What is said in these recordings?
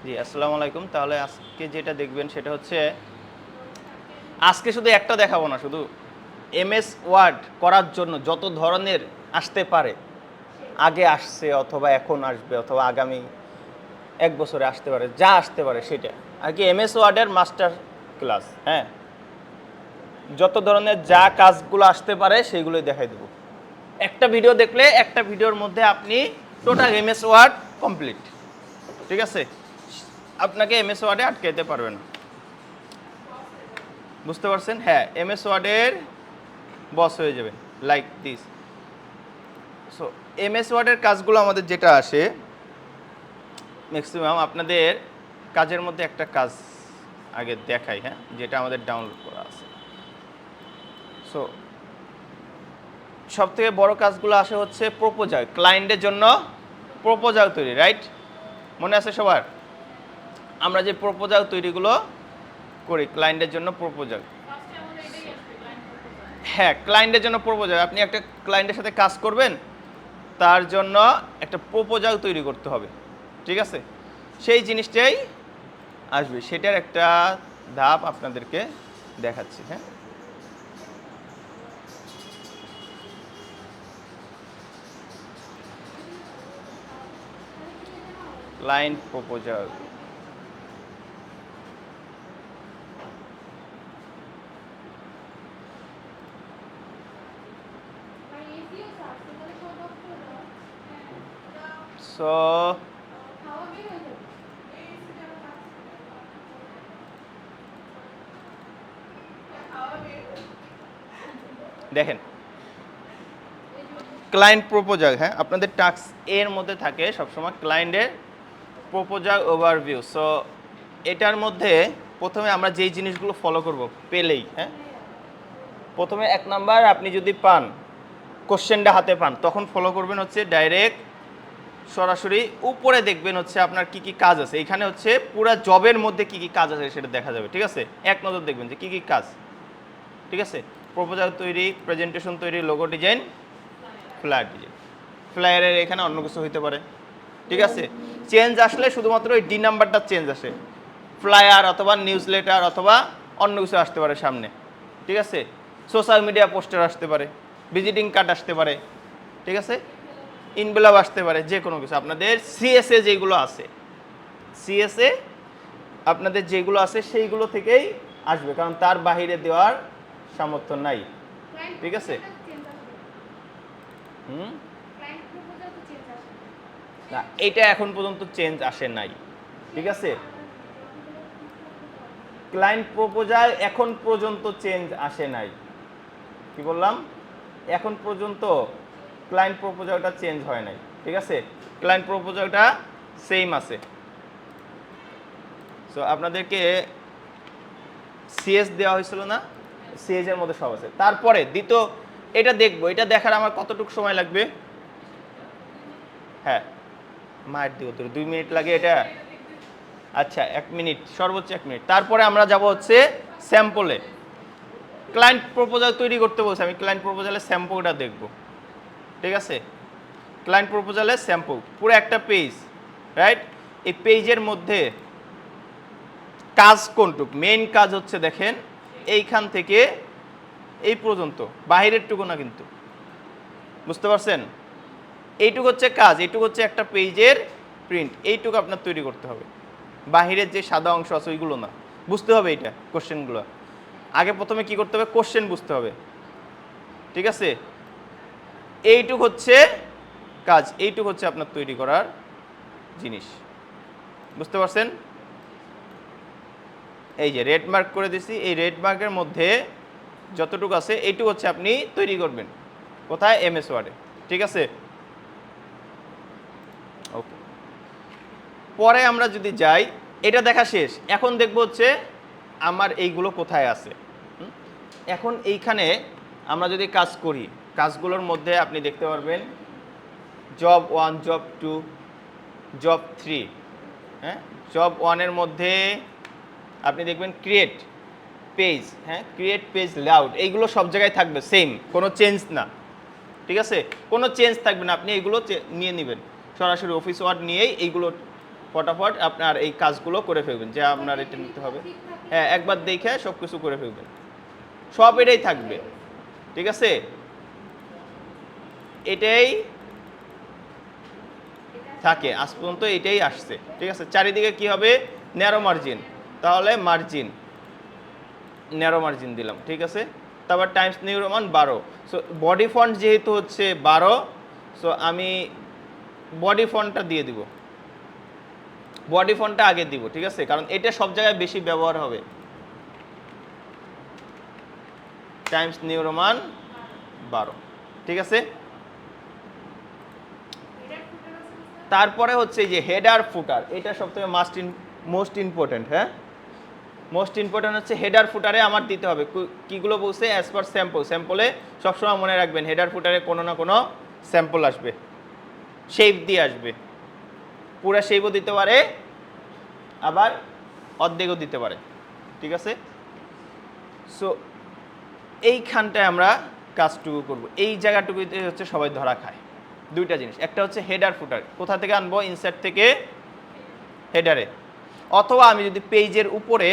জি, আসসালামু আলাইকুম। তাহলে আজকে যেটা দেখবেন সেটা হচ্ছে আজকে শুধু একটা দেখাবো না, শুধু এমএস ওয়ার্ড করার জন্য যত ধরনের আসতে পারে, আগে আসছে অথবা এখন আসবে অথবা আগামী ১ বছরে আসতে পারে, যা আসতে পারে সেটা। আর কি এমএস ওয়ার্ডের মাস্টার ক্লাস, হ্যাঁ? যত ধরনের যা কাজগুলো আসতে পারে সেগুলোই দেখাই দেবো। একটা ভিডিও দেখলে একটা ভিডিওর মধ্যে আপনি টোটাল এমএস ওয়ার্ড কমপ্লিট। ঠিক আছে? আপনাকে এমএস ওয়ার্ডে আটকাইতে পারবে না। বুঝতে পারছেন? হ্যাঁ, এমএস ওয়ার্ডের বস হয়ে যাবেন লাইক দিস। সো এমএস ওয়ার্ডের কাজগুলো আমাদের যেটা আসে ম্যাক্সিমাম আপনাদের কাজের মধ্যে একটা কাজ আগে দেখাই, হ্যাঁ, যেটা আমাদের ডাউনলোড করা আছে। সো সবথেকে বড় কাজগুলো আসে হচ্ছে প্রপোজাল, ক্লায়েন্টের জন্য প্রপোজাল তৈরি, রাইট? মনে আছে সবার? আমরা যে প্রপোজাল তৈরিগুলো করি ক্লায়েন্টের জন্য প্রপোজাল। হ্যাঁ, ক্লায়েন্টের জন্য প্রপোজাল। আপনি একটা ক্লায়েন্টের সাথে কাজ করবেন, তার জন্য একটা প্রপোজাল তৈরি করতে হবে। ঠিক আছে? সেই জিনিসটাই আসবে, সেটার একটা ধাপ আপনাদেরকে দেখাচ্ছি। হ্যাঁ, ক্লায়েন্ট প্রপোজাল। সো দেখেন, ক্লায়েন্ট প্রপোজাল, হ্যাঁ, আপনাদের টাস্ক এর মধ্যে থাকে সবসময় ক্লায়েন্টের প্রপোজাল ওভারভিউ। সো এটার মধ্যে প্রথমে আমরা যেই জিনিসগুলো ফলো করব পেলেই, হ্যাঁ, প্রথমে 1 নাম্বার আপনি যদি পান, কোশ্চেনটা হাতে পান, তখন ফলো করবেন হচ্ছে ডাইরেক্ট সরাসরি উপরে দেখবেন হচ্ছে আপনার কি কি কাজ আছে। এখানে হচ্ছে পুরো জবের মধ্যে কি কি কাজ আছে সেটা দেখা যাবে। ঠিক আছে? এক নজর দেখবেন যে কি কি কাজ। ঠিক আছে? প্রপোজাল তৈরি, প্রেজেন্টেশন তৈরি, লোগো ডিজাইন, ফ্লায়ার ডিজাইন। ফ্লায়ারের এখানে অন্য কিছু হইতে পারে। ঠিক আছে? চেঞ্জ আসলে শুধুমাত্র ওই ডি নাম্বারটা চেঞ্জ আসে। ফ্লায়ার অথবা নিউজ লেটার অথবা অন্য কিছু আসতে পারে সামনে। ঠিক আছে? সোশ্যাল মিডিয়া পোস্টার আসতে পারে, ভিজিটিং কার্ড আসতে পারে। ঠিক আছে? ইনভেলপ আসতে পারে, যে কোনো কিছু। আপনাদের সিএসএ যেগুলো আছে, সিএসএ আপনাদের যেগুলো আছে সেইগুলো থেকেই আসবে, কারণ তার বাহিরে দেওয়ার সামর্থ্য নাই। ঠিক আছে? হুম, না, এটা এখন পর্যন্ত চেঞ্জ আসে নাই। ঠিক আছে? ক্লায়েন্ট প্রপোজাল এখন পর্যন্ত চেঞ্জ আসে নাই। কি বললাম? এখন পর্যন্ত ক্লায়েন্ট প্রপোজালটা চেঞ্জ হয় নাই। ঠিক আছে? ক্লায়েন্ট প্রপোজালটা সেম আছে। সো আপনাদেরকে সিএস দেওয়া হয়েছিল না? সিএস এর মধ্যে সব আছে। তারপরে দ্বিতীয় এটা দেখবো, এটা দেখার আমার কতটুকু সময় লাগবে? হ্যাঁ, মায়ের দিও তো 2 মিনিট লাগে এটা। আচ্ছা, 1 মিনিট, সর্বোচ্চ 1 মিনিট। তারপরে আমরা যাব হচ্ছে স্যাম্পলে। ক্লায়েন্ট প্রপোজাল তৈরি করতে বলছে, আমি ক্লায়েন্ট প্রপোজালের স্যাম্পলটা দেখব। ঠিক আছে? ক্লায়েন্ট প্রপোজালের স্যাম্পল পুরো একটা পেজ, রাইট? এই পেজের মধ্যে কাজ কোনটুক, মেইন কাজ হচ্ছে দেখেন এইখান থেকে এই পর্যন্ত, বাহিরের টুকু না কিন্তু। বুঝতে পারছেন? এইটুকু হচ্ছে কাজ, এইটুকু হচ্ছে একটা পেজের প্রিন্ট, এইটুকু আপনার তৈরি করতে হবে। বাহিরের যে সাদা অংশ আছে ওইগুলো না। বুঝতে হবে এটা কোশ্চেনগুলো। আগে প্রথমে কি করতে হবে? কোশ্চেন বুঝতে হবে। ঠিক আছে? এইটুক হচ্ছে কাজ, এইটুক হচ্ছে আপনার তৈরি করার জিনিস। বুঝতে পারছেন? এই যে রেড মার্ক করে দিছি, এই রেড মার্কের মধ্যে যতটুকু আছে এইটুকু হচ্ছে আপনি তৈরি করবেন। কোথায়? এমএস ওয়ার্ডে। ঠিক আছে? ওকে, পরে আমরা যদি যাই, এটা দেখা শেষ। এখন দেখব হচ্ছে আমার এইগুলো কোথায় আছে। এখন এইখানে আমরা যদি কাজ করি, কাজগুলোর মধ্যে আপনি দেখতে পারবেন জব 1, জব 2, জব 3। হ্যাঁ, জব 1-এর মধ্যে আপনি দেখবেন ক্রিয়েট পেজ, হ্যাঁ, ক্রিয়েট পেজ লেআউট, এইগুলো সব জায়গায় থাকবে সেম, কোনো চেঞ্জ না। ঠিক আছে? কোনো চেঞ্জ থাকবে না, আপনি এইগুলো নিয়ে নেবেন সরাসরি অফিস ওয়ার্ড নিয়েই এইগুলো ফটাফট আপনার এই কাজগুলো করে ফেলবেন, যে আপনার এটা নিতে হবে। হ্যাঁ, একবার দেখে সব কিছু করে ফেলবেন, সব এটাই থাকবে। ঠিক আছে, এটাই থাকে আজ পর্যন্ত, এটাই আসছে। ঠিক আছে, চারিদিকে কি হবে, ন্যারো মার্জিন, তাহলে মার্জিন ন্যারো মার্জিন দিলাম। ঠিক আছে, তারপর Times new Roman 12। So body font যেহেতু হচ্ছে 12, সো আমি বডি ফন্টটা দিয়ে দিব, বডি ফন্টটা আগে দিব। ঠিক আছে, কারণ এটা সব জায়গায় বেশি ব্যবহার হবে। Times new Roman 12। ঠিক আছে, তারপরে হচ্ছে এই যে হেডার ফুটার, এটা সবথেকে মোস্ট ইম্পর্টেন্ট। হ্যাঁ, মোস্ট ইম্পর্টেন্ট হচ্ছে হেডার ফুটারে আমার দিতে হবে কিগুলো বলছে, অ্যাজ পার স্যাম্পল। স্যাম্পলে সবসময় মনে রাখবেন হেডার ফুটারে কোনো না কোনো স্যাম্পল আসবে, শেপ দিয়ে আসবে। পুরা শেপও দিতে পারে, আবার অর্ধেকও দিতে পারে। ঠিক আছে, সো এইখানটায় আমরা কাজটুকু করব, এই জায়গাটুকুতে হচ্ছে সবাই ধরা খায়। দুইটা জিনিস, একটা হচ্ছে হেডার ফুটার, কোথা থেকে আনবো, ইনসার্ট থেকে হেডারে, অথবা আমি যদি পেজের উপরে,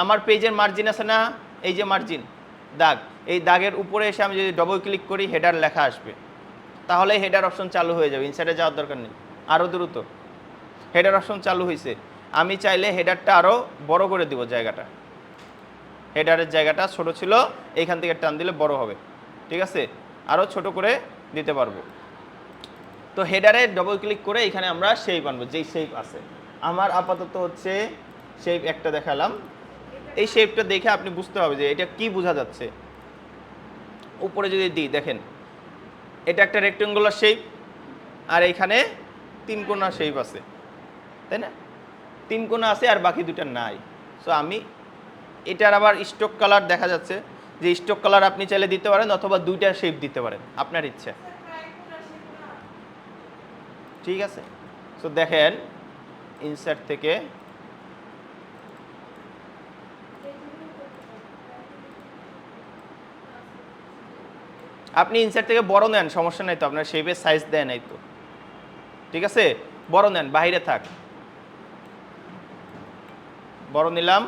আমার পেজের মার্জিন আছে না, এই যে মার্জিন দাগ, এই দাগের উপরে এসে আমি যদি ডবল ক্লিক করি হেডার লেখা আসবে, তাহলে হেডার অপশন চালু হয়ে যাবে, ইনসার্টে যাওয়ার দরকার নেই। আরও দ্রুত হেডার অপশন চালু হয়েছে। আমি চাইলে হেডারটা আরও বড় করে দিব, জায়গাটা, হেডারের জায়গাটা ছোট ছিল, এইখান থেকে টান দিলে বড় হবে। ঠিক আছে, আরও ছোট করে দিতে পারবো। তো হেডারে ডবল ক্লিক করে এখানে আমরা শেপ আনবো, যেই শেপ আছে। আমার আপাতত হচ্ছে শেপ একটা দেখালাম, এই শেপটা দেখে আপনি বুঝতে হবে যে এটা কি বোঝা যাচ্ছে। উপরে যদি দিই, দেখেন এটা একটা রেক্টেঙ্গুলার শেপ, আর এইখানে 3 কোণা শেপ আছে, তাই না? 3 কোণা আছে আর বাকি দুটা নাই। সো আমি এটার আবার স্টক কালার দেখা যাচ্ছে, যে স্টক কালার আপনি চাইলে দিতে পারেন, অথবা দুইটা শেপ দিতে পারেন, আপনার ইচ্ছা। ঠিক আছে, সো দেখেন ইনসার্ট থেকে আপনি ইনসার্ট থেকে বড় নেন, সমস্যা নাই তো, আপনার শেপের সাইজ দেয় নাই তো। ঠিক আছে, বড় নেন, বাইরে থাক, বড় নিলাম।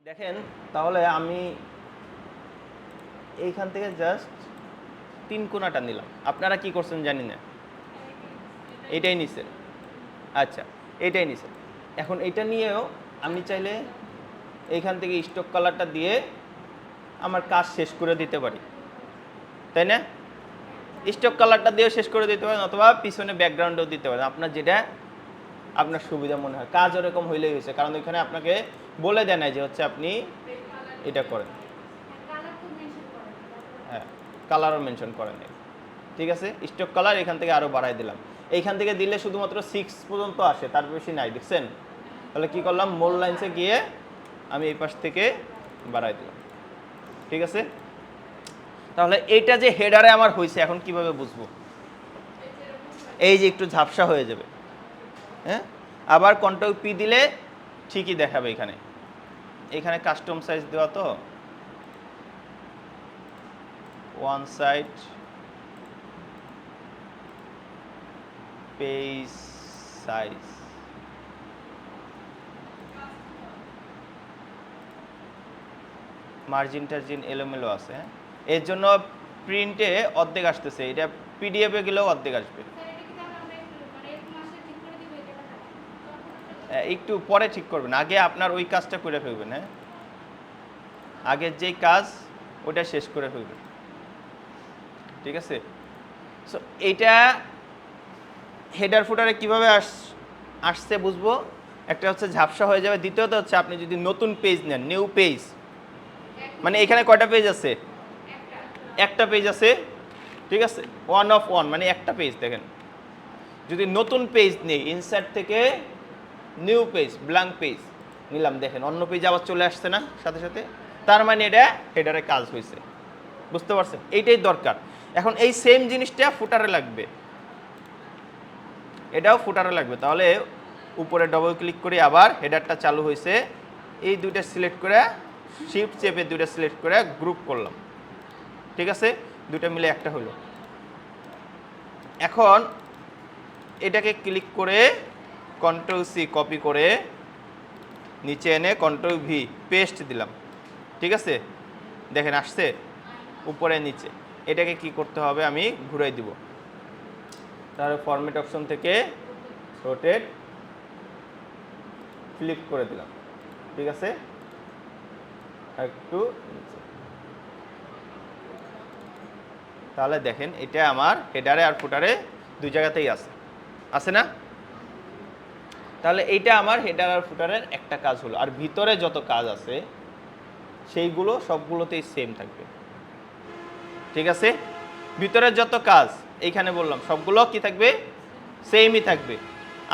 দেখেন, তাহলে আমি এইখান থেকে জাস্ট 3 কোণাটা নিলাম, আপনারা কি করছেন জানি না, এটাই নিছেন। আচ্ছা, এটাই নিছেন। এখন এটা নিয়েও আমি চাইলে এইখান থেকে স্টক কালারটা দিয়ে আমার কাজ শেষ করে দিতে পারি, তাই না? স্টক কালারটা দিয়েও শেষ করে দিতে পারেন, অথবা পিছনে ব্যাকগ্রাউন্ডেও দিতে পারেন, আপনার যেটা আপনার সুবিধা মনে হয়। কাজ ওরকম হইলেই হয়েছে, কারণ এখানে আপনাকে বলে দেয় না যে হচ্ছে আপনি এটা করেন। হ্যাঁ, কালারও মেনশন করেন নাই। ঠিক আছে, স্টক কালার এখান থেকে আরও বাড়াই দিলাম। এইখান থেকে দিলে শুধুমাত্র 6 পর্যন্ত আসে, তার বেশি নাই, দেখছেন? তাহলে কি করলাম, মোল লাইন্সে গিয়ে আমি এই পাশ থেকে বাড়াই দিলাম। ঠিক আছে, তাহলে এইটা যে হেডারে আমার হয়েছে, এখন কিভাবে বুঝবো? এই যে একটু ঝাপসা হয়ে যাবে। হ্যাঁ, আবার কন্ট্রোল পি দিলে ঠিকই দেখাবে। এখানে এখানে কাস্টম সাইজ দেওয়া, তো one side page size, margin টার্জিন এলোমেলো আছে। হ্যাঁ, এর জন্য প্রিন্টে অর্ধেক আসতেছে, এটা পিডিএফে গেলেও অর্ধেক আসবে। একটু পরে ঠিক করবেন, আগে আপনার ওই কাজটা করে ফেলবেন। হ্যাঁ, আগের যেই কাজ ওটা শেষ করে ফেলবেন। ঠিক আছে, সো এইটা হেডার ফুটারে কীভাবে আসছে বুঝবো। একটা হচ্ছে ঝাপসা হয়ে যাবে, দ্বিতীয়ত হচ্ছে আপনি যদি নতুন পেজ নেন, নিউ পেজ, মানে এখানে কয়টা পেজ আছে? একটা পেজ আছে। ঠিক আছে, 1 of 1 মানে একটা পেজ। দেখেন, যদি নতুন পেজ নেই, ইনসার্ট থেকে নিউ পেজ, ব্ল্যাঙ্ক পেজ নিলাম, দেখেন অন্য পেজ আবার চলে আসছে না সাথে সাথে, তার মানে এটা হেডারে কাজ হয়েছে। বুঝতে পারছেন? এইটাই দরকার। এখন এই সেম জিনিসটা ফুটারে লাগবে। এটাও ফুটারে লাগবে। তাহলে উপরে ডবল ক্লিক করি, আবার হেডারটা চালু হয়েছে, এই দুইটা সিলেক্ট করে শিফট চেপে দুইটা সিলেক্ট করে গ্রুপ করলাম, ঠিক আছে, দুইটা মিলে একটা হলো। এখন এটাকে ক্লিক করে কন্ট্রোল সি কপি করে নিচে এনে কন্ট্রোল ভি পেস্ট দিলাম, ঠিক আছে, দেখেন আসছে উপরে নিচে। এটাকে কি করতে হবে, আমি ঘুরাই দিব, তাহলে ফরম্যাট অপশন থেকে রোটেট ফ্লিপ করে দিলাম, ঠিক আছে, একটু নিচে। তাহলে দেখেন এটা আমার হেডারে আর ফুটারে দুই জায়গাতেই আছে, আছে না? তাহলে এইটা আমার হেডার আর ফুটারের একটা কাজ হলো। আর ভিতরে যত কাজ আছে সেইগুলো সবগুলোতেই সেম থাকবে, ঠিক আছে। ভিতরের যত কাজ এইখানে বললাম সবগুলো কি থাকবে, সেমই থাকবে।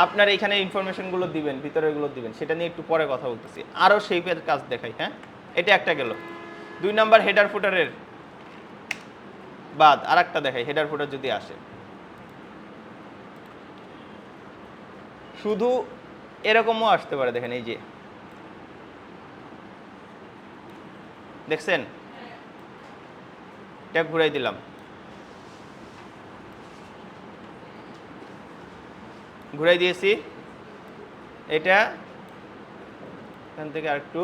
আপনার এইখানে ইনফরমেশনগুলো দিবেন, ভিতরেরগুলো দিবেন, সেটা নিয়ে একটু পরে কথা বলতেছি। আরও শেপের কাজ দেখাই, হ্যাঁ, এটা একটা গেল। 2 নাম্বার হেডার ফুটারের বাদ আর একটা দেখাই, হেডার ফুটার যদি আসে শুধু এরকমও আসতে পারে, দেখেন এই যে দেখছেন, এটা ঘুরাই দিলাম, ঘুরাই দিয়েছি, এটা এখান থেকে আরেকটু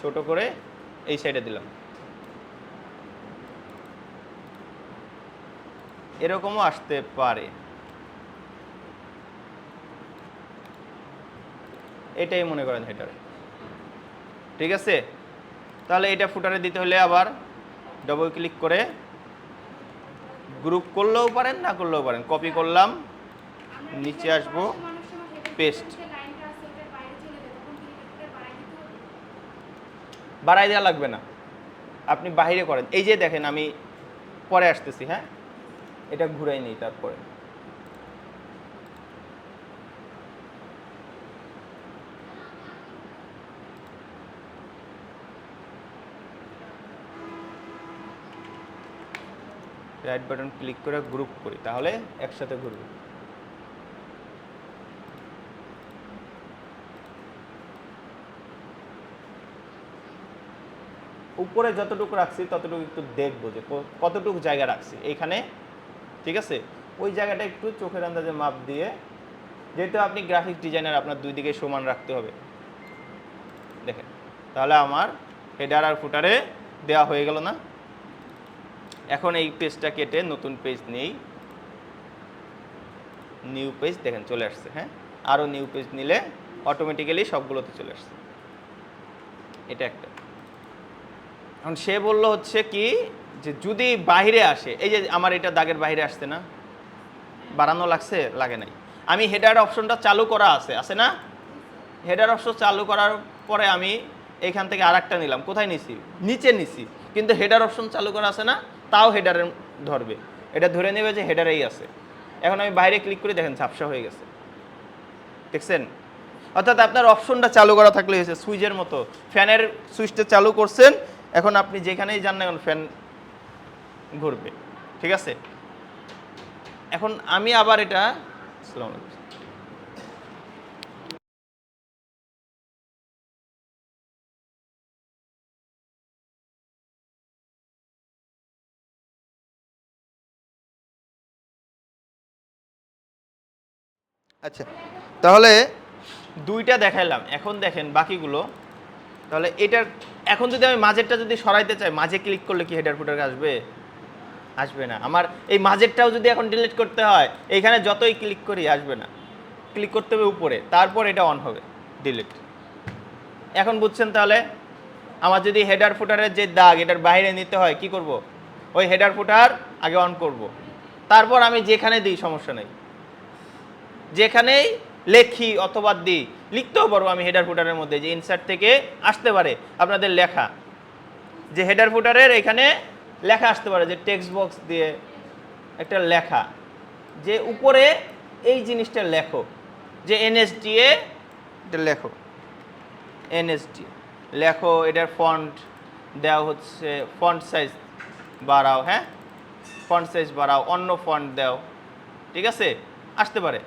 ছোট করে এই সাইডে দিলাম, এরকমও আসতে পারে। এটাই মনে করেন হেডারে, ঠিক আছে। তাহলে এটা ফুটারে দিতে হলে আবার ডবল ক্লিক করে গ্রুপ করলেও পারেন, না করলেও পারেন, কপি করলাম, নিচে আসবো, পেস্ট, বাড়াই দেওয়া লাগবে না, আপনি বাহিরে করেন। এই যে দেখেন আমি পরে আসতেছি, হ্যাঁ, এটা ঘুরাই নিই, তারপরে রাইট বাটন ক্লিক করে গ্রুপ করি, তাহলে একসাথে ঘুরবে। উপরে যতটুকু রাখছি ততটুকু একটু দেখবো যে কতটুকু জায়গা রাখছি এইখানে, ঠিক আছে। ওই জায়গাটা একটু চোখের আন্দাজে মাপ দিয়ে, যেহেতু আপনি গ্রাফিক ডিজাইনার, আপনার দুই দিকে সমান রাখতে হবে, দেখেন। তাহলে আমার হেডার আর ফুটারে দেওয়া হয়ে গেল না। এখন এই পেজটা কেটে নতুন পেজ নেই, নিউ পেজ, দেখেন চলে আসছে, হ্যাঁ, আরও নিউ পেজ নিলে অটোমেটিক্যালি সবগুলোতে চলে আসছে। এটা একটা। এখন সে বললো হচ্ছে কি যে যদি বাইরে আসে, এই যে আমার এটা দাগের বাইরে আসছে না, বাড়ানো লাগছে, লাগে নাই, আমি হেডার অপশনটা চালু করা আছে, আছে না, হেডার অপশন চালু করার পরে আমি এইখান থেকে আর একটা নিলাম, কোথায় নিছি, নিচে নিছি, কিন্তু হেডার অপশন চালু করা আছে না, তাও হেডারে ধরবে, এটা ধরে নেবে যে হেডারেই আছে। এখন আমি বাইরে ক্লিক করে দেখেন ঝাপসা হয়ে গেছে, দেখছেন। অর্থাৎ আপনার অপশনটা চালু করা থাকলে হয়েছে, সুইচের মতো, ফ্যানের সুইচটা চালু করছেন, এখন আপনি যেখানেই যান না, এখন ফ্যান ঘুরবে, ঠিক আছে। এখন আমি আবার এটা, আসসালামু আলাইকুম, আচ্ছা, তাহলে দুইটা দেখাইলাম, এখন দেখেন বাকিগুলো। তাহলে এটার এখন যদি আমি মাঝেরটা যদি সরাইতে চাই, মাঝে ক্লিক করলে কি হেডার ফুটার আসবে, আসবে না। আমার এই মাঝেরটাও যদি এখন ডিলিট করতে হয়, এইখানে যতই ক্লিক করি আসবে না, ক্লিক করতে হবে উপরে, তারপর এটা অন হবে, ডিলিট। এখন বুঝছেন? তাহলে আমার যদি হেডার ফুটারের যে দাগ এটার বাইরে নিতে হয়, কি করব, ওই হেডার ফুটার আগে অন করব, তারপর আমি যেখানে দিই সমস্যা নেই, যেখানেই লেখি অথবা দিই, লিখতেও পারবো আমি হেডার ফুটারের মধ্যে, যে ইনসার্ট থেকে আসতে পারে আপনাদের লেখা, যে হেডার ফুটারের এখানে লেখা আসতে পারে, যে টেক্সট বক্স দিয়ে একটা লেখা, যে উপরে এই জিনিসটা লেখো, যে এনএসডিএ এটা লেখো, এনএসডি লেখো, এটার ফন্ট দেওয়া হচ্ছে, ফন্ট সাইজ বাড়াও, হ্যাঁ, ফন্ট সাইজ বাড়াও, অন্য ফন্ট দাও, ঠিক আছে। আসতে পারে,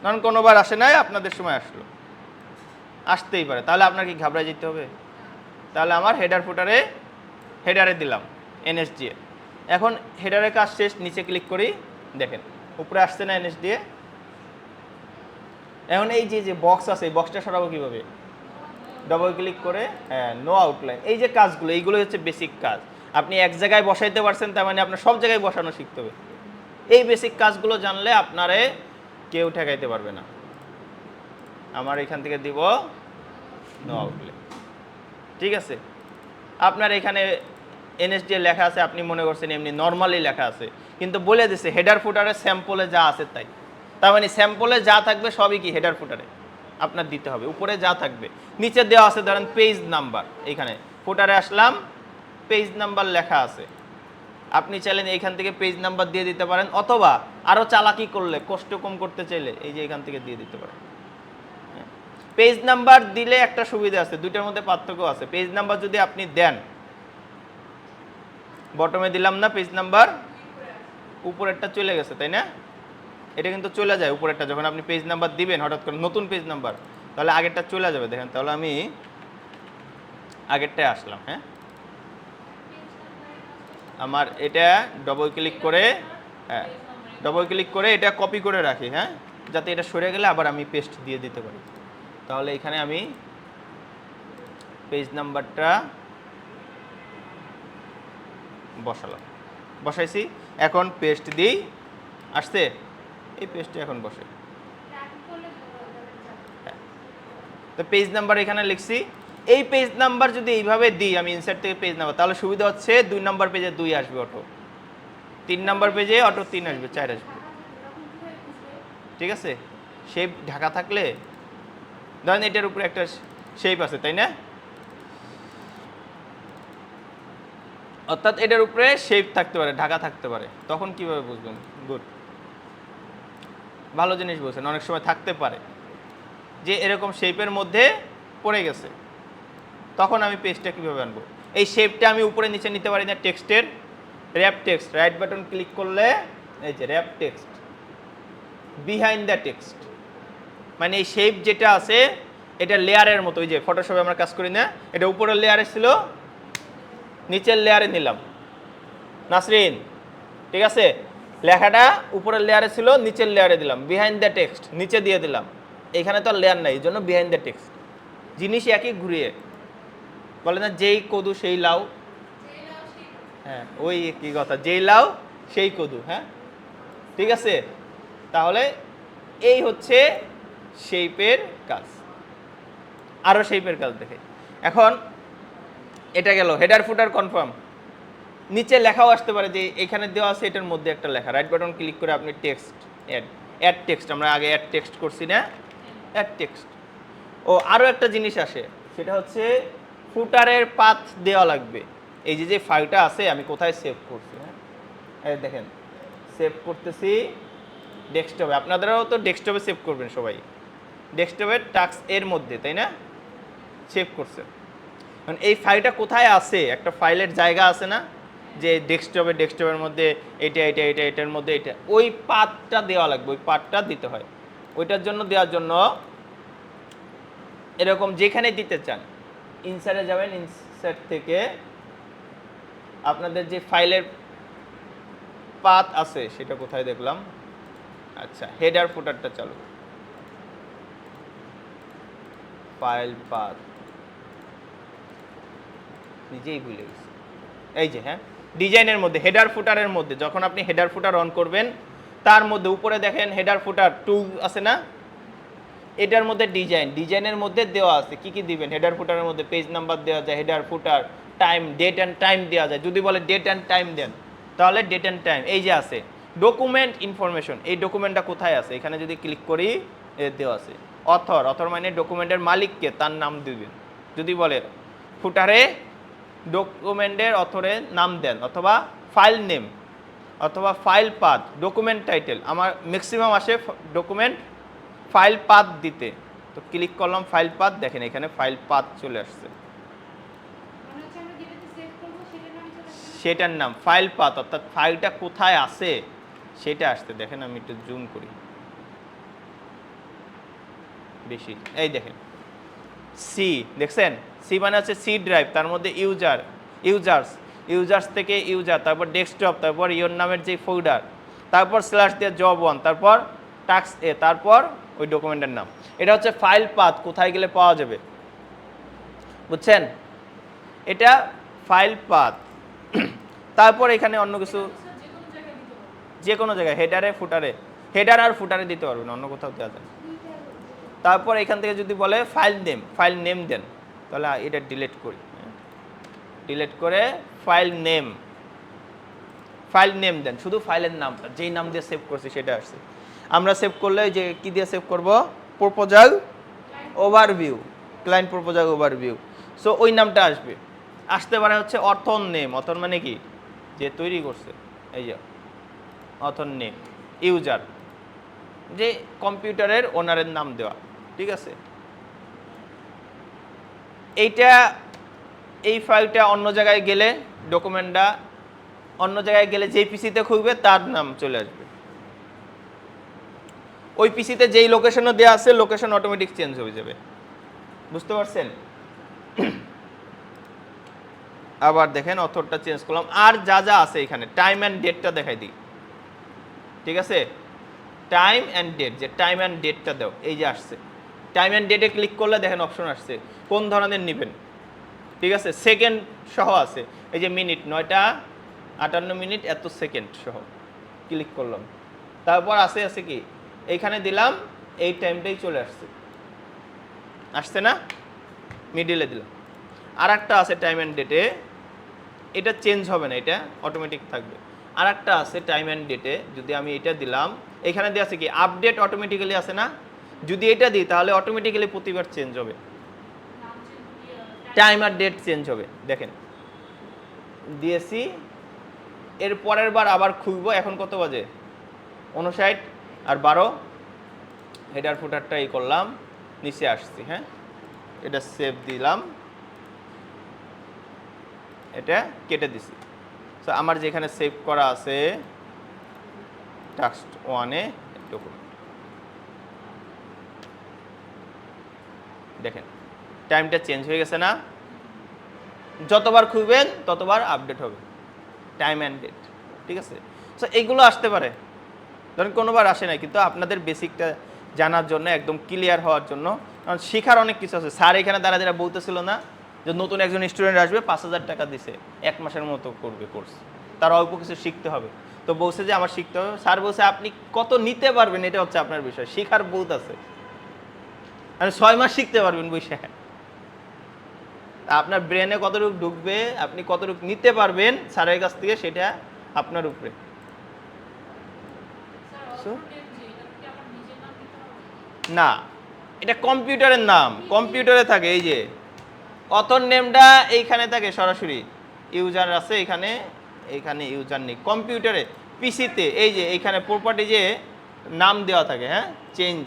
কারণ কোনোবার আসে নাই, আপনাদের সময় আসলো, আসতেই পারে। তাহলে আপনার কি ঘাবড়ায় যেতে হবে? তাহলে আমার হেডার ফুটারে হেডারে দিলাম এনএসডি এ। এখন হেডারের কাজ শেষ, নিচে ক্লিক করি, দেখেন উপরে আসছে না এনএসডি এ। এখন এই যে বক্স আছে, এই বক্সটা সরাবো কীভাবে? ডবল ক্লিক করে, হ্যাঁ, নো আউটলাইন। এই যে কাজগুলো, এইগুলো হচ্ছে বেসিক কাজ। আপনি এক জায়গায় বসাইতে পারছেন, তার মানে আপনার সব জায়গায় বসানো শিখতে হবে। এই বেসিক কাজগুলো জানলে আপনারে কেউ ঠেকাইতে পারবে না। আমার এখান থেকে দিব নো আউটলাইন, ঠিক আছে। আপনার এখানে এনএসডি লেখা আছে, আপনি মনে করছেন এমনি নর্মালি লেখা আছে, কিন্তু বলে দিছে হেডার ফুটারে স্যাম্পলে যা আছে তাই। তার মানে স্যাম্পলে যা থাকবে সবই কি হেডার ফুটারে আপনার দিতে হবে। উপরে যা থাকবে, নিচে দেওয়া আছে ধরেন পেজ নাম্বার, এইখানে ফুটারে আসলাম, পেজ নাম্বার লেখা আছে, আপনি চাইলেন এইখান থেকে পেজ নাম্বার দিয়ে দিতে পারেন, অথবা আরও চালাকি করলে, কষ্ট কম করতে চাইলে এই যে এখান থেকে দিয়ে দিতে পারেন। পেজ নাম্বার দিলে একটা সুবিধা আছে, দুইটার মধ্যে পার্থক্য আছে। পেজ নাম্বার যদি আপনি দেন, বটমে দিলাম না পেজ নাম্বার, উপরেরটা চলে গেছে, তাই না? এটা কিন্তু চলে যায় উপরেরটা, যখন আপনি পেজ নাম্বার দিবেন হঠাৎ করে নতুন পেজ নাম্বার, তাহলে আগেরটা চলে যাবে। দেখেন, তাহলে আমি আগেরটায় আসলাম। হ্যাঁ, আমার এটা ডবল ক্লিক করে, হ্যাঁ, ডবল ক্লিক করে এটা কপি করে রাখি, হ্যাঁ, যাতে এটা সরে গেলে আবার আমি পেস্ট দিয়ে দিতে পারি। তাহলে এখানে আমি পেজ নাম্বারটা বসালাম, বসাইছি, এখন পেস্ট দিই, আসছে এই পেস্টে এখন বসে। হ্যাঁ, তো পেজ নাম্বার এখানে লিখছি। এই পেজ নাম্বার যদি এইভাবে দিই আমি ইনসার্ট থেকে পেজ নাম্বার, তাহলে সুবিধা হচ্ছে 2 নম্বর পেজে 2 আসবে অটো, 3 নম্বর পেজে অটো 3 আসবে, 4 আসবে, ঠিক আছে। শেপ ঢাকা থাকলে, ধরেন এটার উপরে একটা শেপ আছে, তাই না? অর্থাৎ এটার উপরে শেপ থাকতে পারে, ঢাকা থাকতে পারে, তখন কিভাবে বুঝবেন? গুড, ভালো জিনিস বলছেন। অনেক সময় থাকতে পারে যে এরকম শেপের মধ্যে পড়ে গেছে, তখন আমি পেজটা কীভাবে আনবো? এই শেপটা আমি উপরে নিচে নিতে পারি না, টেক্সটের rap text, right button click করলে এই যে rap text, behind the text, মানে এই শেপ যেটা আছে এটা লেয়ারের মতো, ওই যে ফটোশপে আমরা কাজ করি না, এটা উপরের লেয়ারে ছিল, নিচের লেয়ারে নিলাম, নাসরিন, ঠিক আছে, লেখাটা উপরের লেয়ারে ছিল, নিচের লেয়ারে দিলাম, বিহাইন্ড দ্য টেক্সট নিচে দিয়ে দিলাম, এখানে তো আর লেয়ার নাই, এই জন্য বিহাইন্ড দ্য টেক্সট। জিনিস একই, ঘুরিয়ে বলে না যেই কদু সেই লাউ, হ্যাঁ ওই কি কথা, যেই লাউ সেই কদু, হ্যাঁ, ঠিক আছে। তাহলে এই হচ্ছে শেপের কাজ। আরও শেপের কাজ দেখে, এখন এটা গেল হেডার ফুটার কনফার্ম। নিচে লেখাও আসতে পারে, যে এখানে দেওয়া আছে এটার মধ্যে একটা লেখা, রাইট বাটন ক্লিক করে আপনি টেক্সট অ্যাড টেক্সট, আমরা আগে অ্যাড টেক্সট করছি না, অ্যাড টেক্সট। ও আরও একটা জিনিস আসে, সেটা হচ্ছে ফুটারের পাথ দেওয়া লাগবে। এই যে ফাইলটা আছে আমি কোথায় সেভ করছি, হ্যাঁ এই দেখেন সেভ করতেছি ডেস্কটপে, আপনাদেরও তো ডেস্কটপে সেভ করবেন সবাই, ডেস্কটপের টাস্ক এর মধ্যে, তাই না? সেভ করছে, কারণ এই ফাইলটা কোথায় আছে, একটা ফাইলের জায়গা আছে না, যে ডেস্কটপের মধ্যে এটার মধ্যে এটা, ওই পাথটা দেওয়া লাগবে, ওই পাথটা দিতে হয়। ওইটার জন্য দেওয়ার জন্য এরকম যেখানে দিতে চান ইনসার্টে যাবেন, ইনসার্ট থেকে আপনাদের যে ফাইলের পাথ আছে সেটা কোথায় দেখলাম, আচ্ছা হেডার ফুটারটা চালু, ফাইল পাথ নিজেই ভুলে গেছি, এই যে, হ্যাঁ, ডিজাইনের মধ্যে হেডার ফুটারের মধ্যে, যখন আপনি হেডার ফুটার অন করবেন তার মধ্যে উপরে দেখেন হেডার ফুটার টুল আছে না, এটার মধ্যে ডিজাইনের মধ্যে দেওয়া আছে কি কি দিবেন। হেডার ফুটারের মধ্যে পেজ নাম্বার দেওয়া যায়, header footer time, date and time দেওয়া যায়। যদি বলে ডেট অ্যান্ড টাইম দেন, তাহলে ডেট অ্যান্ড টাইম এই যে আছে। ডকুমেন্ট ইনফরমেশন, এই ডকুমেন্টটা কোথায় আছে, এখানে যদি ক্লিক করি দেওয়া আছে। অথর মানে ডকুমেন্টের মালিককে, তার নাম দিবেন। যদি বলে ফুটারে ডকুমেন্টের অথরের নাম দেন, অথবা ফাইল নেম, অথবা ফাইল পাথ, ডকুমেন্ট টাইটেল, আমার ম্যাক্সিমাম আসে ডকুমেন্ট ফাইল পাথ দিতে, তো ক্লিক করলাম ফাইল পাথ, দেখেন এখানে ফাইল পাথ চলে আসছে, সেটার নাম ফাইল পাথ, অর্থাৎ ফাইলটা কোথায় আছে সেটা আসতে দেখেন, আমি একটু জুম করি বেশি, এই দেখেন সি, দেখছেন সি মানে হচ্ছে সি ড্রাইভ, তার মধ্যে ইউজার্স থেকে ইউজার, তারপর ডেস্কটপ, তারপর ইওর নামের যে ফোল্ডার, তারপর স্ল্যাশ দিয়ে জব 1, তারপর টাস্ক এ, তারপর ওই ডকুমেন্টের নাম। এটা হচ্ছে ফাইল পাথ, কোথায় গেলে পাওয়া যাবে, বুঝছেন? এটা ফাইল পাথ। তারপর এখানে অন্য কিছু যে কোনো জায়গায় হেডার আর ফুটারে দিতে পারবেন, অন্য কোথাও দেওয়া যায়। তারপর এখান থেকে যদি বলে ফাইল নেম দেন, তাহলে এটা ডিলিট করি, ডিলিট করে ফাইল নেম দেন, শুধু ফাইলের নামটা, যেই নাম দিয়ে সেভ করছি সেটা আসছে। আমরা সেভ করলে যে কি দিয়ে সেভ করব, proposal overview, client proposal overview. So ওই নামটা আসতে পারে হচ্ছে অথর নেম, অথর মানে কি, যে তৈরি করছে, এই যে অথর নেম, ইউজার, যে কম্পিউটারের ওনারের নাম দেওয়া, ঠিক আছে? এই ফাইলটা অন্য জায়গায় গেলে, ডকুমেন্টটা অন্য জায়গায় গেলে যেই পিসিতে খুলবে তার নাম চলে আসবে। ওই পিসিতে যেই লোকেশনও দেওয়া আছে, লোকেশন অটোমেটিক চেঞ্জ হয়ে যাবে, বুঝতে পারছেন? আবার দেখেন অথরটা চেঞ্জ করলাম, আর যা যা আছে এখানে টাইম অ্যান্ড ডেটটা দেখাই দিই, ঠিক আছে? টাইম অ্যান্ড ডেট, যে টাইম অ্যান্ড ডেটটা দাও, এই যে আসছে। টাইম অ্যান্ড ডেটে ক্লিক করলে দেখেন অপশন আসছে কোন ধরনের নেবেন, ঠিক আছে? সেকেন্ড সহ আছে, এই যে মিনিট 9:58 এত সেকেন্ড সহ ক্লিক করলাম। তারপর আছে কি, এইখানে দিলাম, এই টাইমটাই চলে আসছে না, মিডিলে দিলাম। আর একটা আছে টাইম অ্যান্ড ডেটে, এটা চেঞ্জ হবে না, এটা অটোমেটিক থাকবে। আর একটা আছে টাইম অ্যান্ড ডেটে, যদি আমি এটা দিলাম, এখানে দিয়ে আছে কি আপডেট অটোমেটিক্যালি আছে না, যদি এটা দিই তাহলে অটোমেটিক্যালি প্রতিবার চেঞ্জ হবে, টাইম আর ডেট চেঞ্জ হবে। দেখেন দিয়েছি, এর পরের বার আবার খুলবো, এখন কত বাজে, 59 আর 12, হেডার ফুটারটা এই করলাম, নিচে আসছি, হ্যাঁ, এটা সেভ দিলাম, এটা কেটে দিছি। সো আমার যেখানে সেভ করা আছে টাস্ক 1-এ ডকুমেন্ট, দেখেন টাইমটা চেঞ্জ হয়ে গেছে না, যতবার খুলবেন ততবার আপডেট হবে টাইম অ্যান্ড ডেট, ঠিক আছে? সো এইগুলো আসতে পারে, ধরেন কোনোবার আসে নাই, কিন্তু আপনাদের বেসিকটা জানার জন্য, একদম ক্লিয়ার হওয়ার জন্য, কারণ শেখার অনেক কিছু আছে। স্যার এখানে যারা বলতেছিল না যে নতুন একজন স্টুডেন্ট আসবে 5,000 টাকা দিছে, 1 মাসের মতো করবে কোর্স, তার অল্প কিছু শিখতে হবে, তো বলছে যে আমার শিখতে হবে। স্যার বলছে আপনি কত নিতে পারবেন এটা হচ্ছে আপনার বিষয়, শেখার বহুত আছে, মানে 6 মাস শিখতে পারবেন বসে, আপনার ব্রেনে কতটুকু ঢুকবে, আপনি কতটুকু নিতে পারবেন স্যারের কাছ থেকে, সেটা আপনার উপরে। না, এটা কম্পিউটারের নাম, কম্পিউটারে থাকে, এই যে অথর নেমটা এইখানে থাকে সরাসরি, ইউজার আছে এখানে, এইখানে ইউজার নেই কম্পিউটারে, পিসিতে এই যে এইখানে প্রপার্টি যে নাম দেওয়া থাকে, হ্যাঁ, চেঞ্জ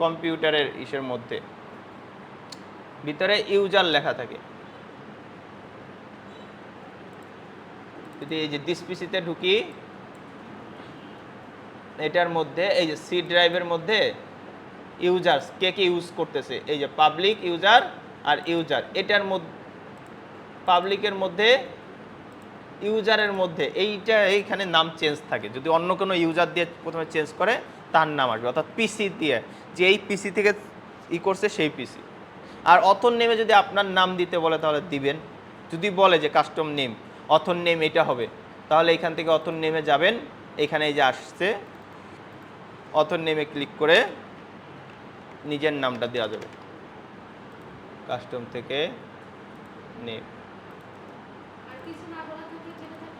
কম্পিউটারের ইসের মধ্যে ভিতরে ইউজার লেখা থাকে। যদি এই যে দিস পিসিতে ঢুকি, এটার মধ্যে এই যে সি ড্রাইভের মধ্যে ইউজার্স কে ইউজ করতেছে, এই যে পাবলিক ইউজার আর ইউজার, এটার মধ্যে পাবলিকের মধ্যে ইউজারের মধ্যে এইখানে নাম চেঞ্জ থাকে। যদি অন্য কোনো ইউজার দিয়ে প্রথমে চেঞ্জ করে তার নাম আসবে, অর্থাৎ পিসি দিয়ে, যে এই পিসি থেকে করছে সেই পিসি। আর অথর নেমে যদি আপনার নাম দিতে বলে তাহলে দিবেন, যদি বলে যে কাস্টম নেম, অথর নেম এটা হবে, তাহলে এখান থেকে অথর নেমে যাবেন, এখানে এই যে আসছে অথর নেমে ক্লিক করে নিজের নামটা দেওয়া যাবে, কাস্টম থেকে নেম।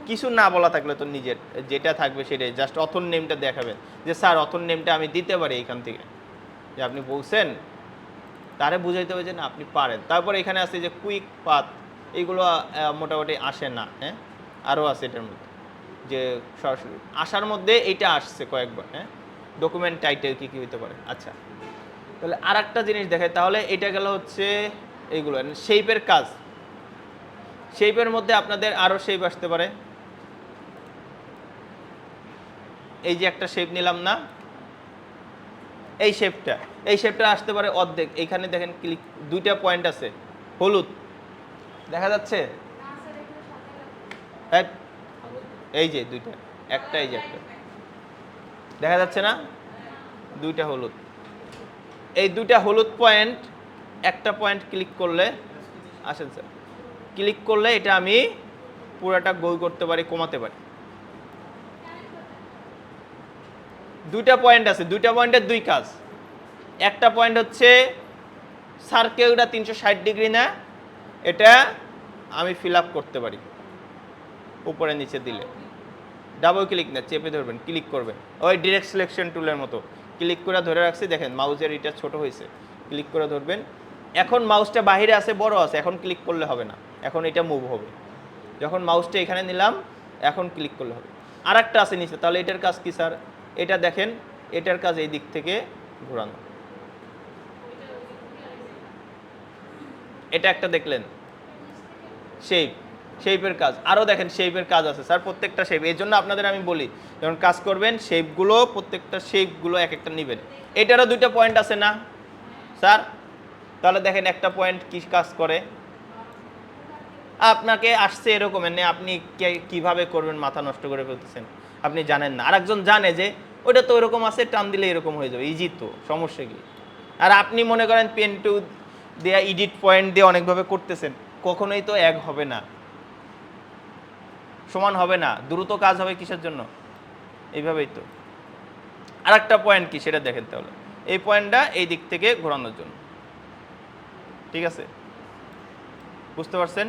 কিছু না বলা থাকলে তো নিজের যেটা থাকবে সেটাই, জাস্ট অথর নেমটা দেখাবেন যে স্যার অথর নেমটা আমি দিতে পারি এইখান থেকে, যে আপনি বলছেন, তারে বুঝাইতে হবে যে না আপনি পারেন। তারপর এখানে আছে যে কুইক পাথ, এইগুলো মোটামুটি আসে না, হ্যাঁ, আরও আছে এটার মধ্যে, যে সরাসরি আসার মধ্যে এইটা আসছে কয়েকবার, হ্যাঁ, ডকুমেন্ট টাইটেল কী কী হতে পারে। আচ্ছা, তাহলে আর একটা জিনিস দেখায়, তাহলে এটা গেল হচ্ছে এইগুলো শেপের কাজ। শেপের মধ্যে আপনাদের আরও শেপ আসতে পারে, এই যে একটা শেপ নিলাম না, এই শেপটা আসতে পারে অর্ধেক। এইখানে দেখেন ক্লিক, দুইটা পয়েন্ট আছে হলুদ, দেখা যাচ্ছে? এই যে দুইটা, একটা এই যে একটা, দেখা যাচ্ছে না? দুইটা হলুদ, এই দুইটা হলুদ পয়েন্ট, একটা পয়েন্ট ক্লিক করলে, আসেন স্যার, ক্লিক করলে এটা আমি পুরাটা গোল করতে পারি, কমাতে পারি। দুইটা পয়েন্ট আছে, দুইটা পয়েন্টের দুই কাজ। একটা পয়েন্ট হচ্ছে সার্কেলটা 360 ডিগ্রি না, এটা আমি ফিল আপ করতে পারি উপরে নিচে দিলে। ডাবল ক্লিক না, চেপে ধরবেন, ক্লিক করবেন, ওই ডিরেক্ট সিলেকশন টুলের মতো ক্লিক করে ধরে রাখছি, দেখেন মাউসের এটা ছোট হয়েছে, ক্লিক করে ধরবেন। এখন মাউসটা বাইরে আছে, বড় আছে, এখন ক্লিক করলে হবে না, এখন এটা মুভ হবে। যখন মাউসটা এখানে নিলাম, এখন ক্লিক করলে হবে। আর একটা আছে নিচে, তাহলে এটার কাজ কি স্যার? এটা দেখেন, এটার কাজ এই দিক থেকে ঘোরানো। এটা একটা দেখলেন শেপের কাজ। আরও দেখেন শেপের কাজ আছে স্যার, প্রত্যেকটা শেপ। এই জন্য আপনাদের আমি বলি, যখন কাজ করবেন শেপগুলো, প্রত্যেকটা শেপগুলো এক একটা নেবেন। এটারও দুইটা পয়েন্ট আছে না স্যার? তাহলে দেখেন একটা পয়েন্ট কি কাজ করে। আপনাকে আসছে এরকম, এনে আপনি কিভাবে করবেন, মাথা নষ্ট করে ফেলতেছেন, আপনি জানেন না। আরেকজন জানে যে ওইটা তো ওইরকম আছে, টান দিলে এরকম হয়ে যাবে, ইজি তো, সমস্যা কি? আর আপনি মনে করেন পেন টু দেয়া এডিট পয়েন্ট দিয়ে অনেকভাবে করতেছেন, কখনোই তো এক হবে না, সমান হবে না। দ্রুত কাজ হবে কিসের জন্য? এইভাবেই তো। আর একটা পয়েন্ট কি সেটা দেখেন তাহলে, এই পয়েন্টটা এই দিক থেকে ঘোরানোর জন্য। ঠিক আছে, বুঝতে পারছেন?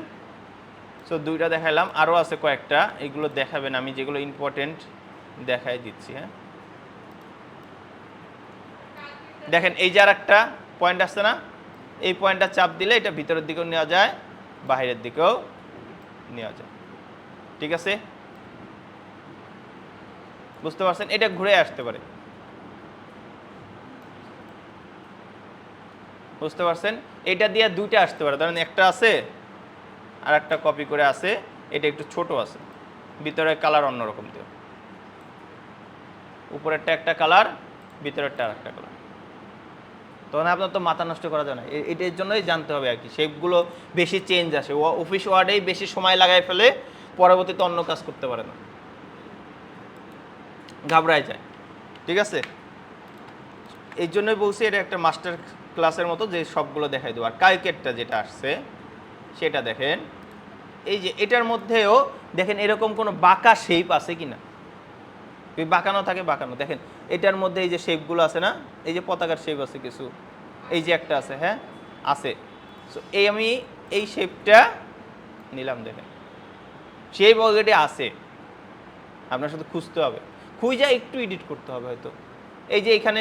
সো দুইটা দেখাইলাম, আরও আছে কয়েকটা, এগুলো দেখাবেন, আমি যেগুলো ইম্পর্টেন্ট দেখাই দিচ্ছি। হ্যাঁ, দেখেন এই যে আর একটা পয়েন্ট আসছে না, এই পয়েন্টটা চাপ দিলে এটা ভিতরের দিকেও নেওয়া যায়, বাইরের দিকেও নেওয়া যায়। ঠিক আছে, বুঝতে পারছেন? এটা ঘুরে আসতে পারে, বুঝতে পারছেন? এটা দিয়ে দুইটা আসতে পারে, ধরেন একটা আছে আর একটা কপি করে আছে, এটা একটু ছোট আছে, ভিতরের কালার অন্যরকম দেব, উপরেরটা একটা কালার, ভিতরেরটা আর একটা কালার। তখন আপনার তো মাথা নষ্ট করা যায় না, এটার জন্যই জানতে হবে আর কি। শেপগুলো বেশি চেঞ্জ আসে, অফিস ওয়ার্ডেই বেশি সময় লাগাই ফেলে, পরবর্তীতে অন্য কাজ করতে পারে না, ঘাবড়ায় যায়। ঠিক আছে, এই জন্যই বলছি এটা একটা মাস্টার ক্লাসের মতো, যে সবগুলো দেখাই দেবো। আর কালকেরটা যেটা আসছে সেটা দেখেন, এই যে এটার মধ্যেও দেখেন এরকম কোনো বাঁকা শেপ আছে কিনা, বাঁকানো থাকে, বাঁকানো। দেখেন এটার মধ্যে এই যে শেপগুলো আছে না, এই যে পতাকার শেপ আছে কিছু, এই যে একটা আছে, হ্যাঁ আছে। সো এই আমি এই শেপটা নিলাম, দেখেন শেপ অলরেডি আছে, আপনার সাথে খুঁজতে হবে, খুঁজে একটু এডিট করতে হবে হয়তো। এই যে এখানে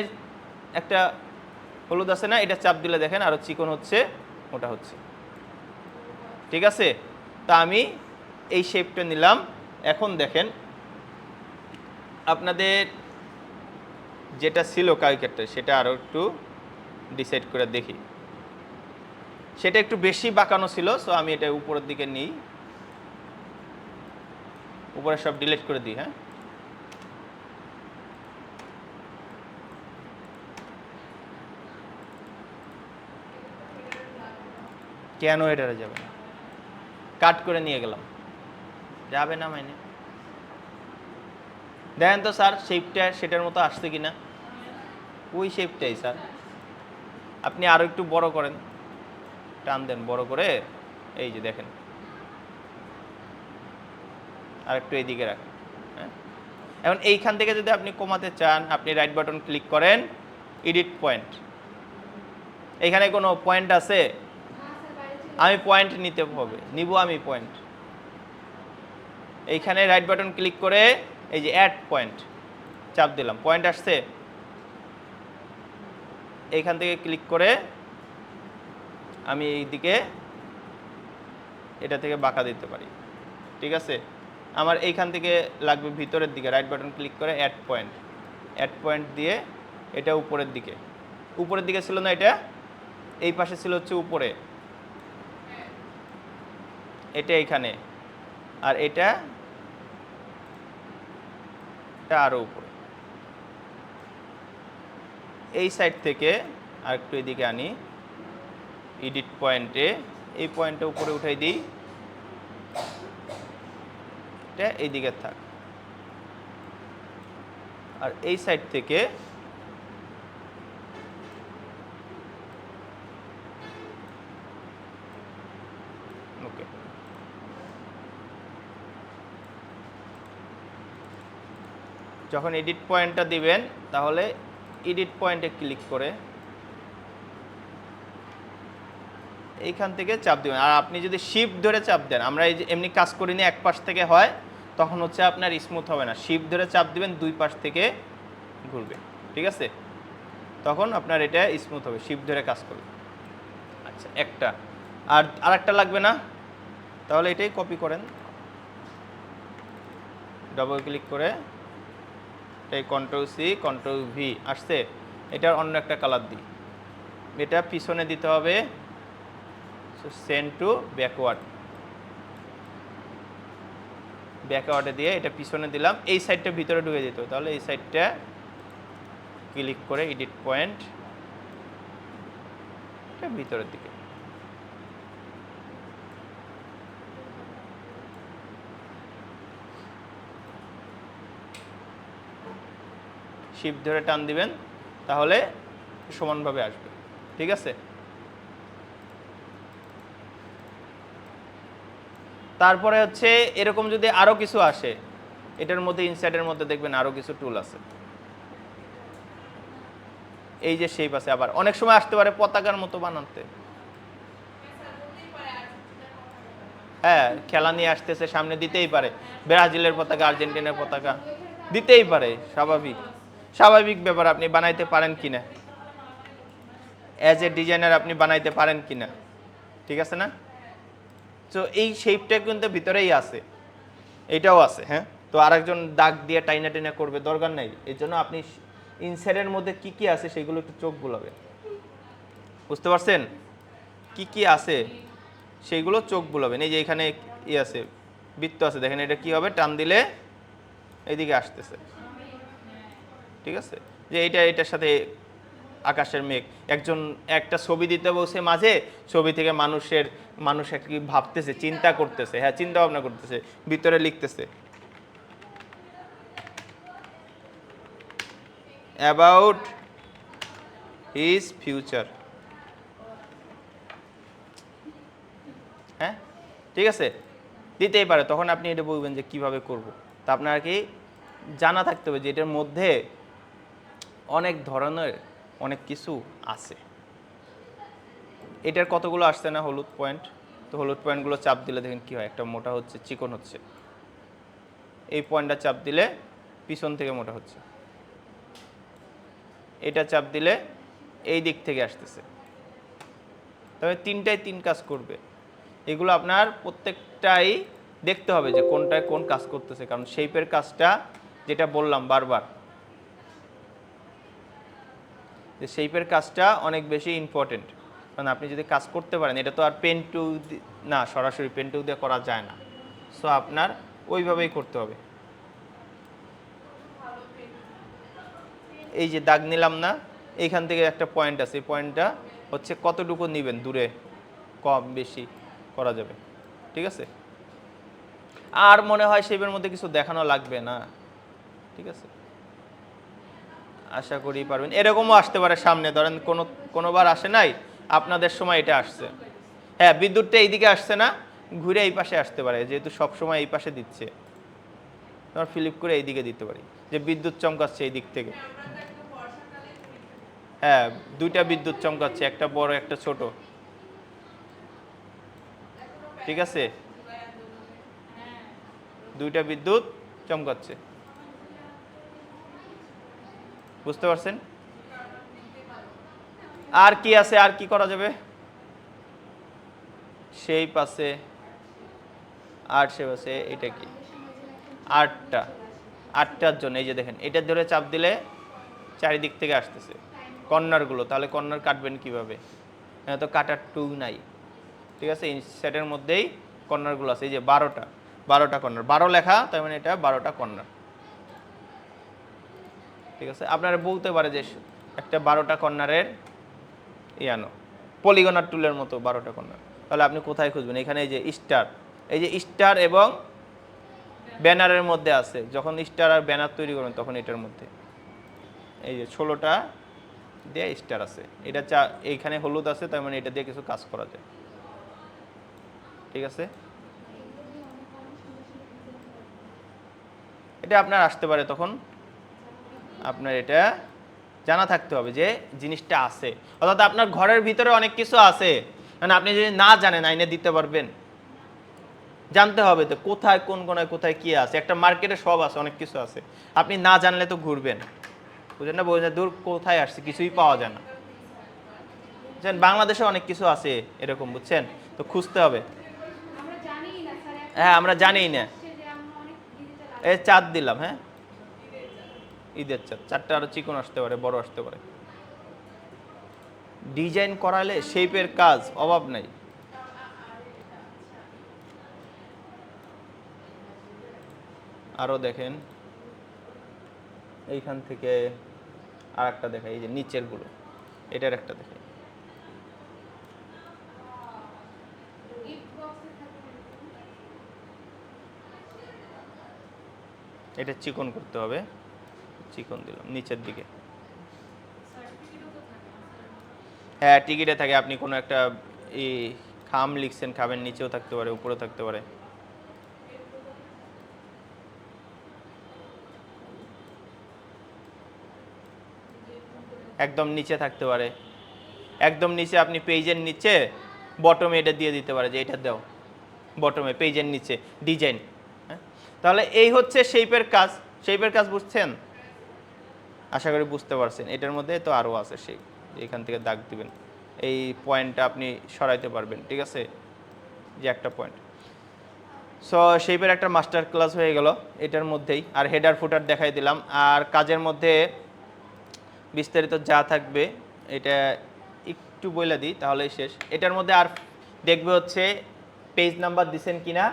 একটা হলুদ আছে না, এটা চাপ দিলে দেখেন আরও চিকন হচ্ছে, মোটা হচ্ছে। ঠিক আছে, তা আমি এই শেপটা নিলাম। এখন দেখেন আপনাদের যেটা ছিল কালকেরটা, সেটা আরও একটু ডিসাইড করে দেখি। সেটা একটু বেশি বাঁকানো ছিল, সো আমি এটা উপরের দিকে নিই, উপরে সব ডিলিট করে দিই। হ্যাঁ, কেন এটারে যাবে না? কাট করে নিয়ে গেলাম, যাবে না মাইনে। দেখেন তো স্যার শেপটা সেটার মতো আসছে কিনা, ওই শেপটাই স্যার। আপনি আরও একটু বড় করেন, টান দেন বড় করে, এই যে দেখেন, আর একটু এইদিকে রাখেন। হ্যাঁ, এখন এইখান থেকে যদি আপনি কমাতে চান, আপনি রাইট বাটন ক্লিক করেন, এডিট পয়েন্ট, এখানে কোনো পয়েন্ট আছে? আমি পয়েন্ট নিতে হবে, নিব আমি পয়েন্ট। এইখানে রাইট বাটন ক্লিক করে এই যে অ্যাড পয়েন্ট চাপ দিলাম, পয়েন্ট আসছে। এইখান থেকে ক্লিক করে আমি এই দিকে এটা থেকে বাঁকা দিতে পারি। ঠিক আছে, আমার এইখান থেকে লাগবে ভিতরের দিকে, রাইট বাটন ক্লিক করে অ্যাড পয়েন্ট দিয়ে এটা উপরের দিকে ছিল না, এটা এই পাশে ছিল হচ্ছে উপরে, এটা এইখানে, আর এটা আরও উপরে। এই সাইড থেকে আরেকটু এদিকে আনি, এডিট পয়েন্টে, এই পয়েন্টে উপরে উঠাই দিই, এটা এইদিকে থাক। আর এই সাইড থেকে ওকে, যখন এডিট পয়েন্টটা দিবেন তাহলে এডিট পয়েন্টে ক্লিক করে এইখান থেকে চাপ দিবেন। আর আপনি যদি শিফট ধরে চাপ দেন, আমরা এই যে এমনি কাজ করিনি এক পাশ থেকে হয়, তখন হচ্ছে আপনার স্মুথ হবে না। শিফট ধরে চাপ দিবেন, দুই পাশ থেকে ঘুরবে, ঠিক আছে? তখন আপনার এটা স্মুথ হবে, শিফট ধরে কাজ করবে। আচ্ছা, একটা আর আরেকটা লাগবে না, তাহলে এটাই কপি করেন, ডবল ক্লিক করে এই কন্ট্রোল সি কন্ট্রোল ভি আসছে, এটার অন্য একটা কালার দিই, এটা পিছনে দিতে হবে, সেন্ড টু ব্যাকওয়ার্ড, ব্যাকওয়ার্ডে দিয়ে এটা পিছনে দিলাম, এই সাইডটা ভিতরে ঢুকে দিত, তাহলে এই সাইডটা ক্লিক করে এডিট পয়েন্ট, এটা ভিতরের দিকে, শিফট ধরে টান দিবেন, তাহলে সমানভাবে আসবে, ঠিক আছে? তারপরে হচ্ছে এরকম যদি আরো কিছু আসে, এটার মধ্যে ইনসাইডের মধ্যে দেখবেন আরো কিছু টুল আছে, এই যে শেপ আছে, আবার অনেক সময় আসতে পারে পতাকার মতো বানাতে, হ্যাঁ খেলা নিয়ে আসতেছে সামনে, দিতেই পারে ব্রাজিলের পতাকা, আর্জেন্টিনার পতাকা দিতেই পারে, স্বাভাবিক স্বাভাবিক ব্যাপার। আপনি বানাইতে পারেন কিনা, অ্যাজ এ ডিজাইনার আপনি বানাইতে পারেন কিনা, ঠিক আছে না? তো এই শেপটা কিন্তু ভিতরেই আছে, এটাও আছে, হ্যাঁ। তো আরেকজন দাগ দিয়ে টাইনা টাইনা করবে, দরকার নাই। এই জন্য আপনি ইনসাইডের মধ্যে কি কি আছে সেগুলো একটু চোখ বুলাবে, বুঝতে পারছেন? কি কি আছে সেইগুলো চোখ বুলাবেন। এই যে এখানে ই আছে, বৃত্ত আছে, দেখেন এটা কি হবে, টান দিলে এইদিকে আসতেছে, ঠিক আছে? যে এটার সাথে আকাশের মেঘ, একজন একটা ছবি দিতে বসে মাঝে, ছবি থেকে মানুষ একটা কি ভাবতেছে, চিন্তা করতেছে, হ্যাঁ চিন্তা ভাবনা করতেছে, ভিতরে লিখতেছে অ্যাবাউট হিজ ফিউচার, হ্যাঁ ঠিক আছে, দিতেই পারে। তখন আপনি এটা বলবেন যে কিভাবে করব। তা আপনার কি জানা থাকতে হবে যে এটার মধ্যে অনেক ধরনের অনেক কিছু আছে। এটার কতগুলো আসছে না হলুদ পয়েন্ট, তো হলুদ পয়েন্টগুলো চাপ দিলে দেখেন কি হয়, একটা মোটা হচ্ছে, চিকন হচ্ছে। এই পয়েন্টটা চাপ দিলে পিছন থেকে মোটা হচ্ছে, এটা চাপ দিলে এই দিক থেকে আসতেছে। তবে তিনটাই তিন কাজ করবে। এগুলো আপনার প্রত্যেকটাই দেখতে হবে যে কোনটায় কোন কাজ করতেছে, কারণ শেপের কাজটা যেটা বললাম বারবার, যে শেপের কাজটা অনেক বেশি ইম্পর্টেন্ট। কারণ আপনি যদি কাজ করতে পারেন, এটা তো আর পেন টু না, সরাসরি পেন টু দিয়ে করা যায় না, সো আপনার ওইভাবেই করতে হবে। এই যে দাগ নিলাম না, এইখান থেকে একটা পয়েন্ট আছে, এই পয়েন্টটা হচ্ছে কতটুকু নেবেন, দূরে কম বেশি করা যাবে, ঠিক আছে? আর মনে হয় শেপের মধ্যে কিছু দেখানো লাগবে না, ঠিক আছে? আশা করি পারবেন। এরকমও আসতে পারে সামনে, ধরেন কোনোবার আসে নাই, আপনাদের সময় এটা আসছে, হ্যাঁ বিদ্যুৎটা এইদিকে আসছে না, ঘুরে এই পাশে আসতে পারে, যেহেতু সব সময় এই পাশে দিচ্ছে, তোমার ফ্লিপ করে এইদিকে দিতে পারি, যে বিদ্যুৎ চমকাচ্ছে এই দিক থেকে, হ্যাঁ দুইটা বিদ্যুৎ চমকাচ্ছে, একটা বড় একটা ছোট, ঠিক আছে? দুইটা বিদ্যুৎ চমকাচ্ছে, বুঝতে পারছেন? আর কি আছে, আর কি করা যাবে? শেপ আছে, আর্ট শেপ আছে, এটা কি আটটার জন্য এই যে দেখেন, এটা ধরে চাপ দিলে চারিদিক থেকে আসতেছে কর্নারগুলো, তাহলে কর্নার কাটবেন কিভাবে? হ্যাঁ তো কাটার টুল নাই, ঠিক আছে? ইনসাইডের মধ্যেই কর্নারগুলো আছে, এই যে 12টা কর্নার, 12 লেখা, তার মানে এটা 12টা কর্নার, ঠিক আছে? আপনারা বলতে পারে যে একটা 12টা কর্নারের ইয়ানো পলিগনার টুলের মতো 12টা কর্নার। তাহলে আপনি কোথায় খুঁজবেন? এখানে এই যে স্টার, এই যে স্টার এবং ব্যানারের মধ্যে আছে। যখন স্টার আর ব্যানার তৈরি করবেন তখন এটার মধ্যে এই যে 16টা দিয়ে স্টার আছে। এটা এইখানে হলুদ আছে, তার মানে এটা দিয়ে কিছু কাজ করা যায়। ঠিক আছে, এটা আপনার আসতে পারে, তখন আপনার এটা জানা থাকতে হবে যে জিনিসটা আছে। অর্থাৎ আপনার ঘরের ভিতরে অনেক কিছু আছে, মানে আপনি যদি না জানেন আইনে দিতে পারবেন? জানতে হবে তো কোথায় কোন কোনায় কোথায় কি আছে। একটা মার্কেটে সব আছে, অনেক কিছু আছে, আপনি না জানলে তো ঘুরবেন, বুঝেন না? বোঝেন, দূর কোথায় আসছে কিছুই পাওয়া যায় না। বুঝছেন, বাংলাদেশে অনেক কিছু আছে এরকম, বুঝছেন, তো খুঁজতে হবে। হ্যাঁ, আমরা জানিই না। এই চাঁদ দিলাম, হ্যাঁ, ঈদের চাঁদ, চারটা আরো চিকন আসতে পারে, বড় আসতে পারে। ডিজাইন করালে শেপের কাজ অভাব নাই। আরো দেখেন, এইখান থেকে আর একটা দেখাই, এই যে নিচের গুলো, এটার একটা দেখাই। এটা চিকন করতে হবে, চিকন দিলাম নিচের দিকে। হ্যাঁ, টিকিটে থাকে, আপনি কোনো একটা এই খাম লিখছেন, খামের নিচেও থাকতে পারে, উপরেও থাকতে পারে। একদম নিচে থাকতে পারে, একদম নিচে, আপনি পেজের নিচে বটমে এটা দিয়ে দিতে পারে যে এটা দাও, বটমে পেজের নিচে ডিজাইন। হ্যাঁ, তাহলে এই হচ্ছে শেপের কাজ। শেপের কাজ বুঝছেন? আশা করি বুঝতে পারছেন। এটার মধ্যে তো আরও আছে শেপ, এখান থেকে দাগ দিবেন, এই পয়েন্টটা আপনি সরাইতে পারবেন। ঠিক আছে, যে একটা পয়েন্ট। সো শেপের একটা মাস্টার ক্লাস হয়ে গেল এটার মধ্যেই। আর হেডার ফুটার দেখাই দিলাম। আর কাজের মধ্যে বিস্তারিত যা থাকবে এটা একটু বলে দিই তাহলেই শেষ। এটার মধ্যে আর দেখবে হচ্ছে পেজ নাম্বার দিচ্ছেন কিনা,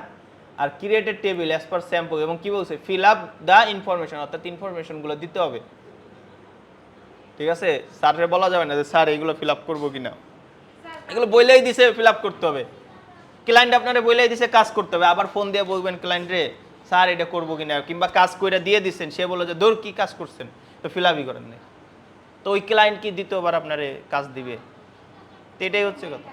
আর created table as per sample, এবং কি বলছে ফিল আপ দ্য ইনফরমেশন, অর্থাৎ ইনফরমেশনগুলো দিতে হবে। ঠিক আছে, স্যারের বলা যাবে না যে স্যার এইগুলো ফিল আপ করবো কিনা, এগুলো বইলেই দিছে ফিল আপ করতে হবে। ক্লায়েন্ট আপনারা বইলেই দিছে কাজ করতে হবে, আবার ফোন দিয়ে বলবেন ক্লায়েন্টরে স্যার এটা করবো কিনা, কিংবা কাজ করে দিয়ে দিচ্ছেন, সে বলে যে দূর কি কাজ করছেন, তো ফিল আপই করেন না, তো ওই ক্লায়েন্ট কি দ্বিতীয়বার আপনারে কাজ দিবে? তো এটাই হচ্ছে কথা।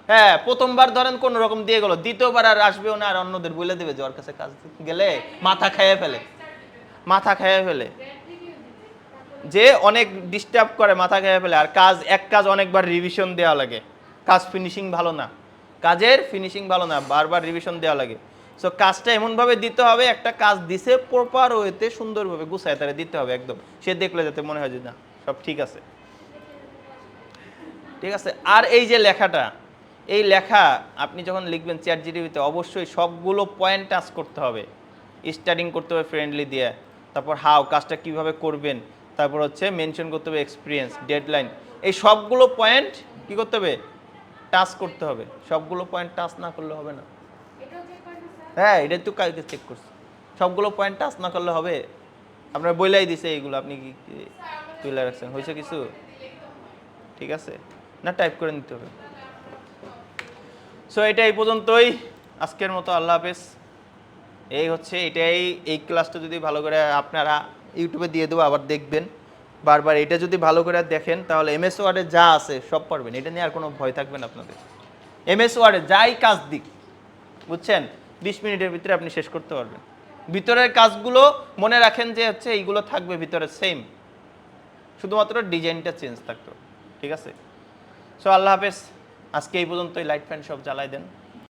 হ্যাঁ, প্রথমবার ধরেন কোন রকম দিয়ে গেল, দ্বিতীয়বার আর আসবেও না, আর অন্যদের বলে দেবে যে ওর কাছে কাজ গেলে মাথা খাইয়ে ফেলে, মাথা খাইয়ে ফেলে, যে অনেক ডিস্টার্ব করে, মাথা খেয়ে ফেলে। আর কাজ এক কাজ অনেকবার রিভিশন দেওয়া লাগে, কাজ ফিনিশিং ভালো না, কাজের ফিনিশিং ভালো না, বারবার রিভিশন দেওয়া লাগে। সো কাজটা এমনভাবে দিতে হবে, একটা কাজ দিছে প্রপার ওয়েতে সুন্দরভাবে গুছায় তারা দিতে হবে একদম, সে দেখলে যাতে মনে হয় যে না সব ঠিক আছে। ঠিক আছে, আর এই যে লেখাটা, এই লেখা আপনি যখন লিখবেন চ্যাট জিটিভিতে, অবশ্যই সবগুলো পয়েন্ট টাচ করতে হবে। স্টার্টিং করতে হবে ফ্রেন্ডলি দিয়ে, তারপর হাউ, কাজটা কিভাবে করবেন, তারপর হচ্ছে মেনশন করতে হবে এক্সপিরিয়েন্স, ডেডলাইন, এই সবগুলো পয়েন্ট কি করতে হবে? টাচ করতে হবে। সবগুলো পয়েন্ট টাচ না করলে হবে না। হ্যাঁ, এটা তো কালকে চেক করছি, সবগুলো পয়েন্ট টাচ না করলে হবে? আপনার বইলাই দিছে এইগুলো, আপনি কি তুলে রাখছেন? হয়েছে কিছু? ঠিক আছে, না টাইপ করে নিতে হবে। সো এটা এই পর্যন্তই আজকের মতো, আল্লাহ হাফেজ। এই হচ্ছে এটাই, এই ক্লাসটা যদি ভালো করে আপনারা ইউটিউবে দিয়ে দেবো, আবার দেখবেন বারবার। এটা যদি ভালো করে দেখেন তাহলে এমএস ওয়ার্ডে যা আছে সব পারবেন, এটা নিয়ে আর কোনো ভয় থাকবে না আপনাদের। এমএস ওয়ার্ডে যাই কাজ দিক, বুঝছেন, 20 মিনিটের ভিতরে আপনি শেষ করতে পারবেন। ভিতরের কাজগুলো মনে রাখেন যে হচ্ছে এইগুলো থাকবে ভিতরে সেম, শুধুমাত্র ডিজাইনটা চেঞ্জ থাকতো। ঠিক আছে, সো আল্লাহ হাফেজ। আজকে এই পর্যন্তই, লাইট ফ্যান সব জ্বালাই দেন।